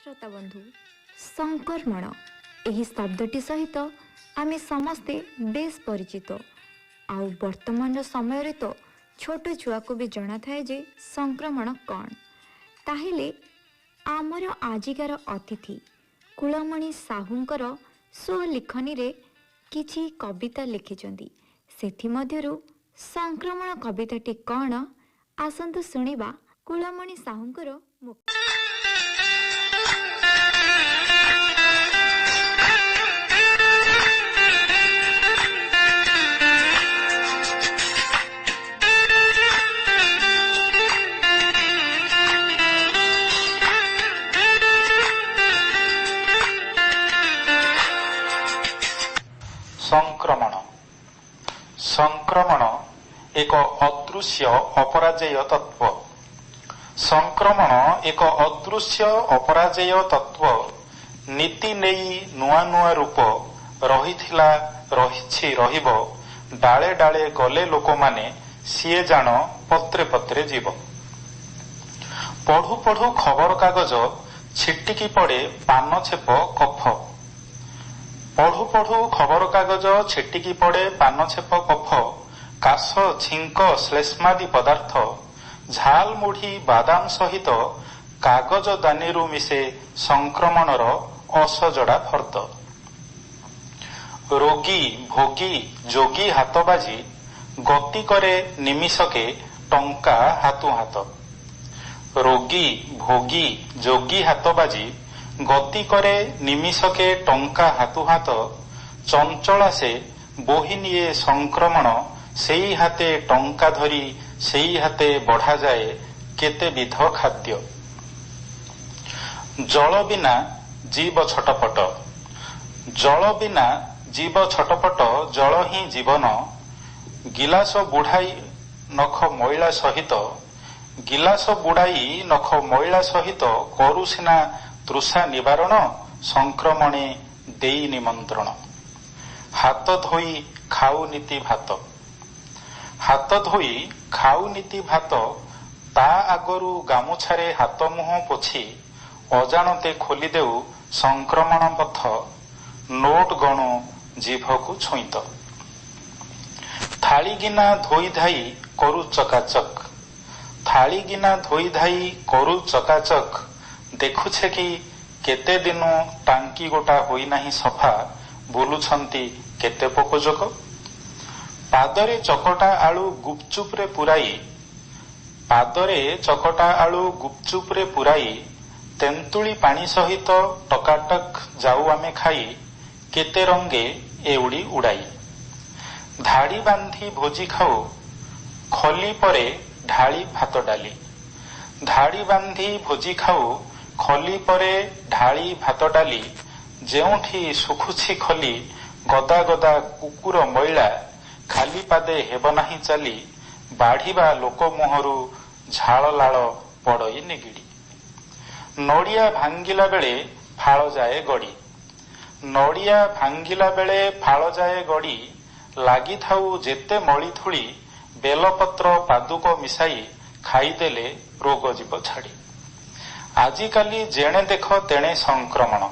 श्रोता बंधु संक्रमण यही शब्दटी सहित आमे समस्ते बेस परिचित आउ वर्तमान समय तो छोट छुआ को भी जना थाए जे संक्रमण कौन। ताहेले आमर आजिकार अतिथि कुलमणि साहूंकर स्वलिखनी रे किछि कविता लिखिचंदी। सेथि मध्यरु संक्रमण कविताटी कौन आसंतु सुनिबा कुलमणि साहूंकर मुक्त। संक्रमण संक्रमण एक अदृश्य अपराजेय तत्व। संक्रमण एक अदृश्य अपराजेय तत्व नीति नेई नुआ नुआ रूप रहिथिला रहिछि रहिब डाले डाले गले लोक माने सिए जान पत्रे पत्रे जीव। पढ़ु पढ़ु खबर कागज छिटिकी पड़े पान छेप कफ। पढ़ु पढ़ु खबर कागज छिटिकी पड़े पान छेप कफ काश छिंक श्लेष्मादि पदार्थ झाल मुढ़ी बादाम सहित कागज दानीरु मिसे संक्रमणर असजड़ा फर्द। रोगी भोगी जोगी हाथ बाजी गति करे निमिषके टंका हातु हाथ। रोगी भोगी जोगी हाथ बाजी गति करे निमिषके टंका हातु हाथ। चंचला से बोही निये संक्रमण सेई हाथे टंका धरी सेई हाथे बढ़ा जाए केते विध खाद्य। जल बिना जीव छटपट जल बिना जीव छटपट जल ही जीवन। गिलास बुढ़ाई नख मैला सहित गिलास बुढ़ाई नख मैला सहित करू सिना तृषा निवारण संक्रमणे देई निमंत्रण। हाथ धोई खाऊ नीति भात हाथ धोई खाऊ नीति भात ता आगरू गामुछारे हाथ मुह पोछि अजाणते खोली देऊ संक्रमण पथ नोट गणु जीभकु छुईत। थाली गिना धोई धाई करू चकाचक थाली गिना धोई धाई करू चकाचक। देखुछे कि केते दिनु टांकी गोटा होई नाही सफा बुलुछंती केते पोकजोक। पादरे चकटा आलू गुपचुप रे पुराई पादरे चकटा आलू गुपचुप रे पुराई तेंतुली पानी सहित टकाटक जाऊ आमे खाई केते रंगे एउड़ी उड़ाई। धाड़ी बांधी भोजी खाऊ खली परे ढाली भात डाली धाड़ी बांधी भोजी खाऊ खली परे ढाली भात डाली। जेउठी सुखुछि खली गदा गदा कुकुर मैला खाली पादे हेब नाही चाली बाढ़ीबा लोक मुहरु झाल लाल पड़ई निगिड़ी। नड़िया भांगिला बेले फाळ जाए गड़ी नड़िया भांगिला बेले फाळ जाए गड़ी। लागि थाऊ जेते मळी थुली बेलपत्र पादुक मिसाई खाईदेले रोग जीव छाड़ी। आजिकाली जेणे देख तेणे संक्रमण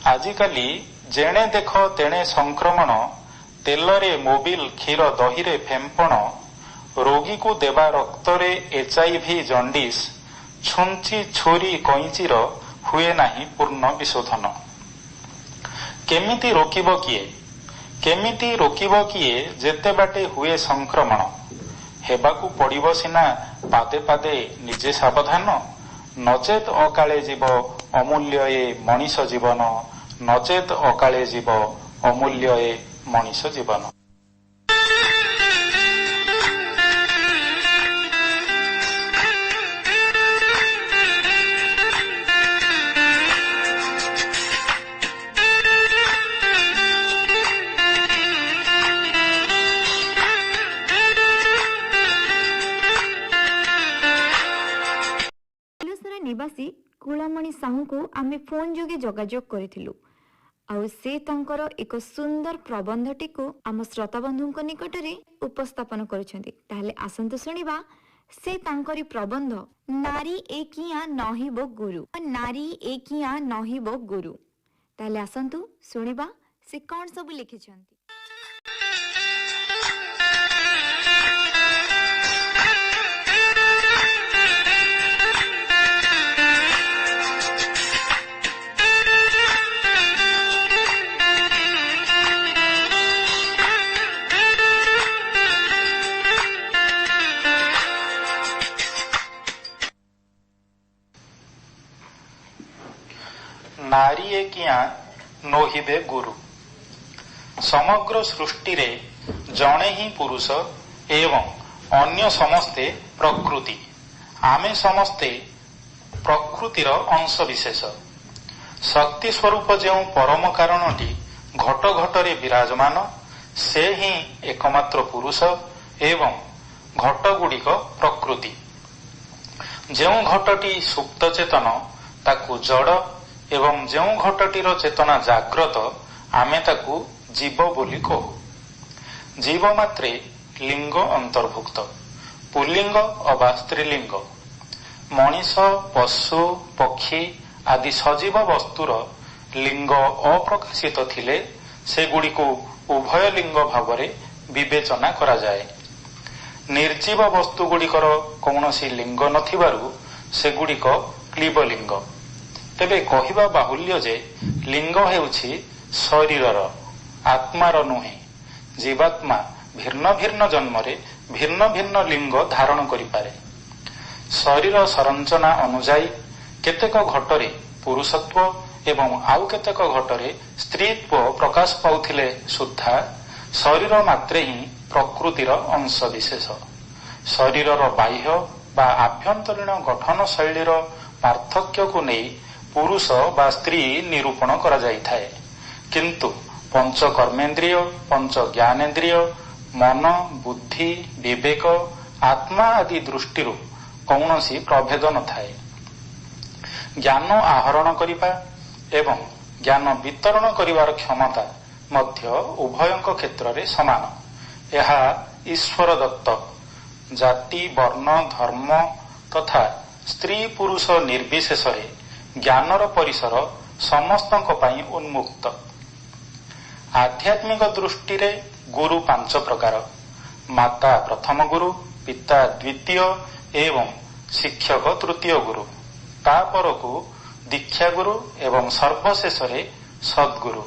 आजिकाली जेणे देख तेणे संक्रमण। तेलरे मोबिल क्षीर दहीरे फेंपण रोगी को देवा रक्तरे HIV जंडिस छुंची छुरी कईंचीर हुए नाही पूर्ण विशोधन। केमिति रोकिब किए जेते बाटे हुए संक्रमण। हेबाकू पड़िबो सिना पादे पादे निजे सावधान नचेत अकाले जीव अमूल्य ए मनीष जीवन नचेत अकाले जीव अमूल्य ए मनीष जीवन। निवासी कुलमणि साहू को आमे फोन जोगे जोगाजोग करिथिलु आउ से तांकर एक सुंदर प्रबंधटी को आम श्रोता बंधु निकटरे उपस्थापन करुछंती। ताहले आसंतु सुनिबा ସେ ତାଙ୍କରି ପ୍ରବନ୍ଧ ନାରୀ ଏକିଆ ନହିବ ଗୁରୁ, ନାରୀ ଏକିଆ ନହିବ ଗୁରୁ। ତାହେଲେ ଆସନ୍ତୁ ଶୁଣିବା ସେ କ'ଣ ସବୁ ଲେଖିଛନ୍ତି। ନାରୀ ଏକିଆ ନୋହିବେ ଗୁରୁ। ସମଗ୍ର ସୃଷ୍ଟିରେ ଜଣେ ହିଁ ପୁରୁଷ ଏବଂ ଅନ୍ୟ ସମସ୍ତେ ପ୍ରକୃତି। ଆମେ ସମସ୍ତେ ପ୍ରକୃତିର ଅଂଶ ବିଶେଷ। ଶକ୍ତି ସ୍ୱରୂପ ଯେଉଁ ପରମ କାରଣଟି ଘଟ ଘଟରେ ବିରାଜମାନ, ସେ ହିଁ ଏକମାତ୍ର ପୁରୁଷ ଏବଂ ଘଟଗୁଡ଼ିକ ପ୍ରକୃତି। ଯେଉଁ ଘଟଟି ସୁପ୍ତ ଚେତନ ତାକୁ ଜଡ଼ ଏବଂ ଯେଉଁ ଘଟଟିର ଚେତନା ଜାଗ୍ରତ ଆମେ ତାକୁ ଜୀବ ବୋଲି କହୁ। ଜୀବ ମାତ୍ରେ ଲିଙ୍ଗ ଅନ୍ତର୍ଭୁକ୍ତ, ପୁଲ୍ଲିଙ୍ଗ ଅବା ସ୍ତ୍ରୀଲିଙ୍ଗ। ମଣିଷ, ପଶୁ, ପକ୍ଷୀ ଆଦି ସଜୀବ ବସ୍ତୁର ଲିଙ୍ଗ ଅପ୍ରକାଶିତ ଥିଲେ ସେଗୁଡ଼ିକୁ ଉଭୟ ଲିଙ୍ଗ ଭାବରେ ବିବେଚନା କରାଯାଏ। ନିର୍ଜୀବ ବସ୍ତୁଗୁଡ଼ିକର କୌଣସି ଲିଙ୍ଗ ନଥିବାରୁ ସେଗୁଡ଼ିକ କ୍ଳୀବଲିଙ୍ଗ। ତେବେ କହିବା ବାହୁଲ୍ୟ ଯେ ଲିଙ୍ଗ ହେଉଛି ଶରୀରର, ଆତ୍ମାର ନୁହେଁ। ଜୀବାତ୍ମା ଭିନ୍ନ ଭିନ୍ନ ଜନ୍ମରେ ଭିନ୍ନ ଭିନ୍ନ ଲିଙ୍ଗ ଧାରଣ କରିପାରେ। ଶରୀର ସଂରଚନା ଅନୁଯାୟୀ କେତେକ ଘଟରେ ପୁରୁଷତ୍ୱ ଏବଂ ଆଉ କେତେକ ଘଟରେ ସ୍ତ୍ରୀତ୍ୱ ପ୍ରକାଶ ପାଉଥିଲେ ସୁଦ୍ଧା ଶରୀର ମାତ୍ରେ ହିଁ ପ୍ରକୃତିର ଅଂଶ ବିଶେଷ। ଶରୀରର ବାହ୍ୟ ବା ଆଭ୍ୟନ୍ତରୀଣ ଗଠନ ଶୈଳୀର ପାର୍ଥକ୍ୟକୁ ନେଇ ପୁରୁଷ ବା ସ୍ତ୍ରୀ ନିରୂପଣ କରାଯାଇଥାଏ, କିନ୍ତୁ ପଞ୍ଚ କର୍ମେନ୍ଦ୍ରିୟ, ପଞ୍ଚ ଜ୍ଞାନେନ୍ଦ୍ରିୟ, ମନ, ବୁଦ୍ଧି, ବିବେକ, ଆତ୍ମା ଆଦି ଦୃଷ୍ଟିରୁ କୌଣସି ପ୍ରଭେଦ ନଥାଏ। ଜ୍ଞାନ ଆହରଣ କରିବା ଏବଂ ଜ୍ଞାନ ବିତରଣ କରିବାର କ୍ଷମତା ମଧ୍ୟ ଉଭୟଙ୍କ କ୍ଷେତ୍ରରେ ସମାନ। ଏହା ଈଶ୍ୱର ଦତ୍ତ। ଜାତି, ବର୍ଣ୍ଣ, ଧର୍ମ ତଥା ସ୍ତ୍ରୀ ପୁରୁଷ ନିର୍ବିଶେଷରେ ଜ୍ଞାନର ପରିସର ସମସ୍ତଙ୍କ ପାଇଁ ଉନ୍ମୁକ୍ତ। ଆଧ୍ୟାତ୍ମିକ ଦୃଷ୍ଟିରେ ଗୁରୁ 5 ପ୍ରକାର। ମାତା ପ୍ରଥମ ଗୁରୁ, ପିତା ଦ୍ୱିତୀୟ ଏବଂ ଶିକ୍ଷକ ତୃତୀୟ ଗୁରୁ। ତାପରକୁ ଦୀକ୍ଷା ଗୁରୁ ଏବଂ ସର୍ବଶେଷରେ ସଦ୍ଗୁରୁ।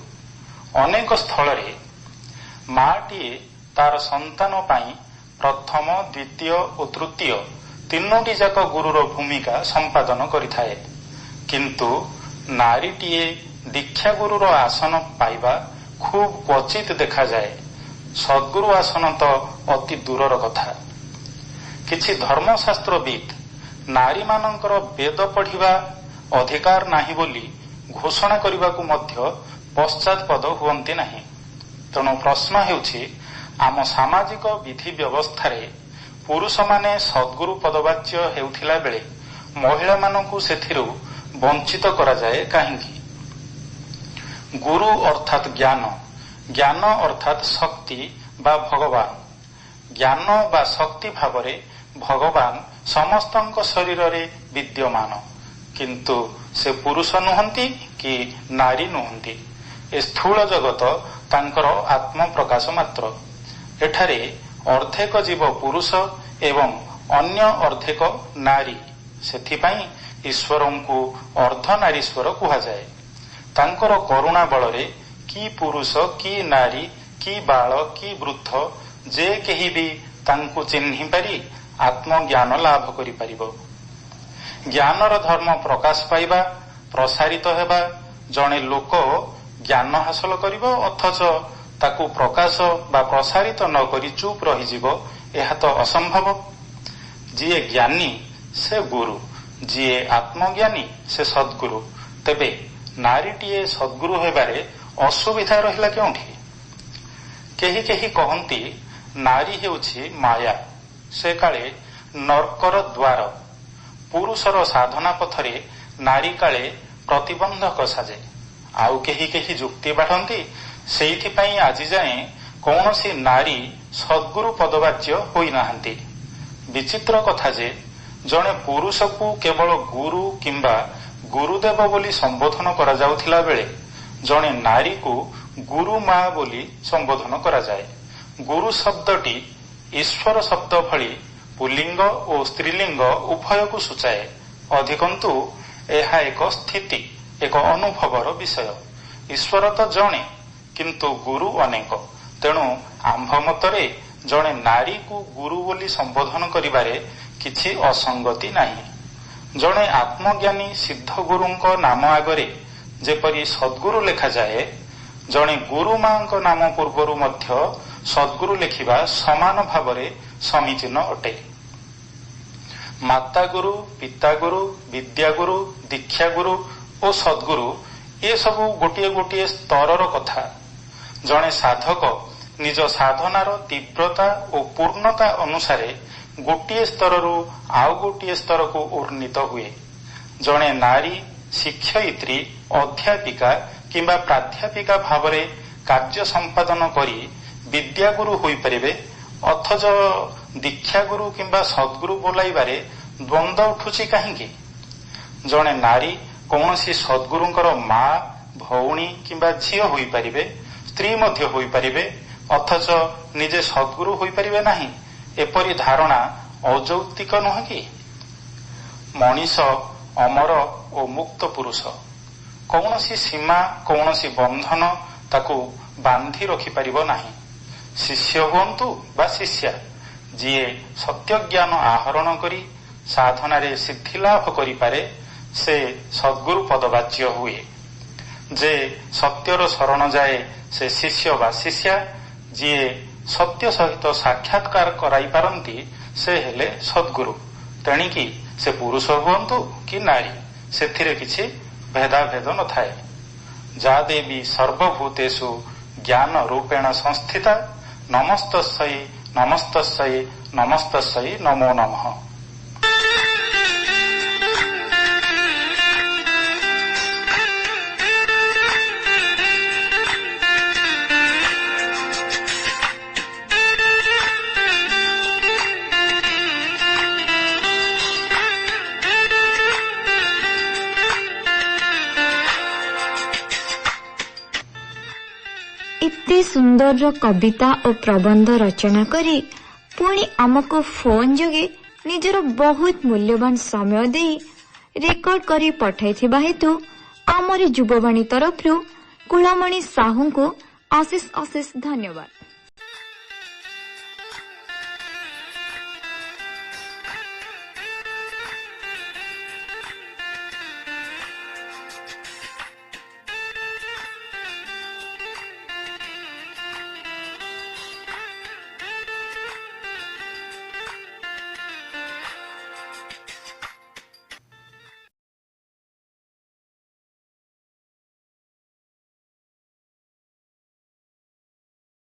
ଅନେକ ସ୍ଥଳରେ ମାଟିଏ ତାର ସନ୍ତାନ ପାଇଁ ପ୍ରଥମ, ଦ୍ୱିତୀୟ ଓ ତୃତୀୟ ତିନୋଟି ଯାକ ଗୁରୁର ଭୂମିକା ସମ୍ପାଦନ କରିଥାଏ, କିନ୍ତୁ ନାରୀଟିଏ ଦୀକ୍ଷା ଗୁରୁର ଆସନ ପାଇବା ଖୁବ୍ କ୍ୱଚିତ ଦେଖାଯାଏ। ସଦ୍ଗୁରୁ ଆସନ ତ ଅତି ଦୂରର କଥା। କିଛି ଧର୍ମଶାସ୍ତ୍ରବିତ୍ ନାରୀମାନଙ୍କର ବେଦ ପଢ଼ିବା ଅଧିକାର ନାହିଁ ବୋଲି ଘୋଷଣା କରିବାକୁ ମଧ୍ୟ ପଶ୍ଚାତପଦ ହୁଅନ୍ତି ନାହିଁ। ତେଣୁ ପ୍ରଶ୍ନ ହେଉଛି, ଆମ ସାମାଜିକ ବିଧି ବ୍ୟବସ୍ଥାରେ ପୁରୁଷମାନେ ସଦ୍ଗୁରୁ ପଦବାଚ୍ୟ ହେଉଥିଲା ବେଳେ ମହିଳାମାନଙ୍କୁ ସେଥିରୁ ବଞ୍ଚିତ କରାଯାଏ କାହିଁକି? ଗୁରୁ ଅର୍ଥାତ୍ ଜ୍ଞାନ, ଜ୍ଞାନ ଅର୍ଥାତ୍ ଶକ୍ତି ବା ଭଗବାନ। ଜ୍ଞାନ ବା ଶକ୍ତି ଭାବରେ ଭଗବାନ ସମସ୍ତଙ୍କ ଶରୀରରେ ବିଦ୍ୟମାନ, କିନ୍ତୁ ସେ ପୁରୁଷ ନୁହନ୍ତି କି ନାରୀ ନୁହନ୍ତି। ଏ ସ୍ଥୂଳ ଜଗତ ତାଙ୍କର ଆତ୍ମପ୍ରକାଶ ମାତ୍ର। ଏଠାରେ ଅର୍ଦ୍ଧେକ ଜୀବ ପୁରୁଷ ଏବଂ ଅନ୍ୟ ଅର୍ଦ୍ଧେକ ନାରୀ। ସେଥିପାଇଁ ଈଶ୍ୱରଙ୍କୁ ଅର୍ଦ୍ଧନାରୀଶ୍ୱର କୁହାଯାଏ। ତାଙ୍କର କରୁଣା ବଳରେ କି ପୁରୁଷ, କି ନାରୀ, କି ବାଳ, କି ବୃଦ୍ଧ ଯେ କେହି ବି ତାଙ୍କୁ ଚିହ୍ନି ପାରି ଆତ୍ମଜ୍ଞାନ ଲାଭ କରିପାରିବ। ଜ୍ଞାନର ଧର୍ମ ପ୍ରକାଶ ପାଇବା, ପ୍ରସାରିତ ହେବା, ଜଣେ ଲୋକ ଜ୍ଞାନ ହାସଲ କରିବ ଅଥଚ ତାକୁ ପ୍ରକାଶ ବା ପ୍ରସାରିତ ନ କରି ଚୁପ୍ ରହିଯିବ, ଏହା ତ ଅସମ୍ଭବ। ଯିଏ ଜ୍ଞାନୀ ସେ ଗୁରୁ, ଯିଏ ଆତ୍ମଜ୍ଞାନୀ ସେ ସଦ୍ଗୁରୁ। ତେବେ ନାରୀଟିଏ ସଦ୍ଗୁରୁ ହେବାରେ ଅସୁବିଧା ରହିଲା କେଉଁଠି? କେହି କେହି କହନ୍ତି ନାରୀ ହେଉଛି ମାୟା, ସେ କାଳେ ନର୍କର ଦ୍ୱାର। ପୁରୁଷର ସାଧନା ପଥରେ ନାରୀ କାଳେ ପ୍ରତିବନ୍ଧକ ସାଜେ। ଆଉ କେହି କେହି ଯୁକ୍ତି ବାଢ଼ନ୍ତି ସେଇଥିପାଇଁ ଆଜି ଯାଏଁ କୌଣସି ନାରୀ ସଦ୍ଗୁରୁ ପଦବାଚ୍ୟ ହୋଇନାହାନ୍ତି। विचित्र कथा जे जणे पुरुषकू केवल गुरु किंबा गुरुदेव बोली संबोधन करा जाउथिला बेले जणे नारी को गुरु मा बोली संबोधन करा जाए। गुरु शब्दटी ईश्वर शब्द भली पुल्लिंग और स्त्रीलिंग उभय को सूचाए। अधिकंतु यह एक स्थिति एक अनुभवर विषय। ईश्वर तो जणे किंतु गुरु अनेक। तेणु आंभ मतरे जणे नारी को गुरु बोली संबोधन करिबारे किछि असंगति नाही। जणे आत्मज्ञानी सिद्ध गुरुंको नाम आगरे जेपरी सद्गुरु लेखा जाए, जणे गुरु मांक नाम पूर्वरु मध्य सद्गुरु लेखिबा समान भावरे समीचीन अटे। माता गुरु, पिता गुरु, विद्या गुरु, दीक्षा गुरु और सद्गुरु ये सबु गोटिए गोटिए स्तरर कथा। जणे साधक निज साधनार तीव्रता और पूर्णता अनुसारे गोटिए स्तररू आउ गोटिए स्तर को उन्नीत हुए। जणे नारी शिक्षयित्री, अध्यापिका किंबा प्राध्यापिका भावरे कार्य संपादन करी विद्यागुरु होई परिबे, अथच दीक्षा गुरु किंबा सद्गुरु बोलाइबारे द्वंद्व उठुछि काहींकी? जणे नारी कौनसी सद्गुरुंकर मां, भौणी किंबा झियो होई परिबे, स्त्री मध्य होई परिबे, अथच निजे सद्गुरु होई परिबे नाही, एपरी धारणा अजौक्तिक नुहे कि? मनीष अमर और मुक्त पुरुष। कौनसी सीमा कौनसी बंधन ताकू बांधी रखि परिबो नाही। शिष्य हुंतु बा शिष्या, जिए सत्य ज्ञान आहरण करी साधनारे सिद्धि लाभ करि पारे से सद्गुरु पदवाच्य हुए। जे सत्यर शरण जाए से शिष्य बा शिष्या, जिए सत्य सहित साक्षात्कार कराई पारंती से हेले सद्गुरु। तेणिकी से पुरुष हुंतु कि नारी, सेथिरे किछि भेदाभेद न थाए। जा देवी सर्वभूतेषु ज्ञान रूपेण संस्थिता, नमस्तस्यै नमस्तस्यै नमस्तस्यै नमो नमः। एते सुंदर कविता और प्रबंध रचना करी पुणी आमको फोन जोगे निजर बहुत मूल्यवान समय दे रेकर्ड करी पठाइथिबा हेतु आमरी युववाणी तरफ कुलमणि साहू को अशेष अशेष धन्यवाद।